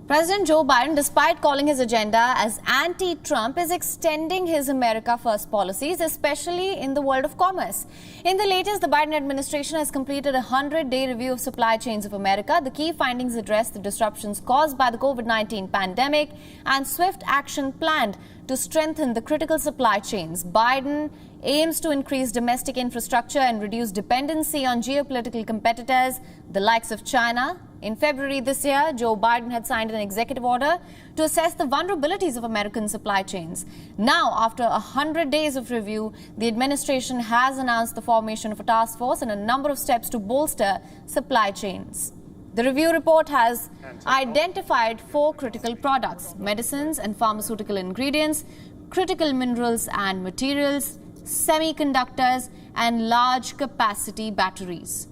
President Joe Biden, despite calling his agenda as anti-Trump, is extending his America First policies, especially in the world of commerce. In the latest, the Biden administration has completed a 100-day review of supply chains of America. The key findings address the disruptions caused by the COVID-19 pandemic and swift action planned to strengthen the critical supply chains. Biden aims to increase domestic infrastructure and reduce dependency on geopolitical competitors, the likes of China. In February this year, Joe Biden had signed an executive order to assess the vulnerabilities of American supply chains. Now, after 100 days of review, the administration has announced the formation of a task force and a number of steps to bolster supply chains. The review report has identified 4 critical products: medicines and pharmaceutical ingredients, critical minerals and materials, semiconductors, and large capacity batteries.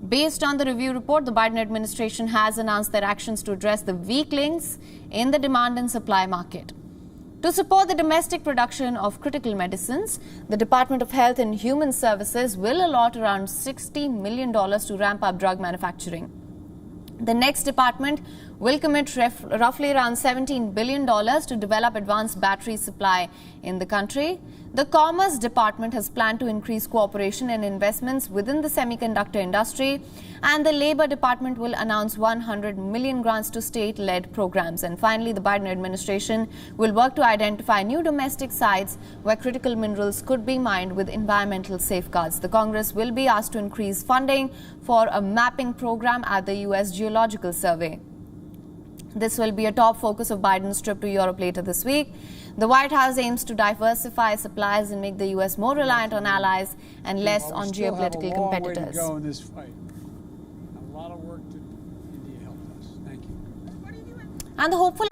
Based on the review report, the Biden administration has announced their actions to address the weak links in the demand and supply market. To support the domestic production of critical medicines, the Department of Health and Human Services will allot around $60 million to ramp up drug manufacturing. The next department will commit roughly around $17 billion to develop advanced battery supply in the country. The Commerce Department has planned to increase cooperation and investments within the semiconductor industry, and the Labor Department will announce 100 million grants to state-led programs. And finally, the Biden administration will work to identify new domestic sites where critical minerals could be mined with environmental safeguards. The Congress will be asked to increase funding for a mapping program at the U.S. Geological Survey. This will be a top focus of Biden's trip to Europe later this week. The White House aims to diversify supplies and make the U.S. more reliant on allies and less on geopolitical competitors. A long way to go in this fight. A lot of work to India help us. Thank you. And the hopeful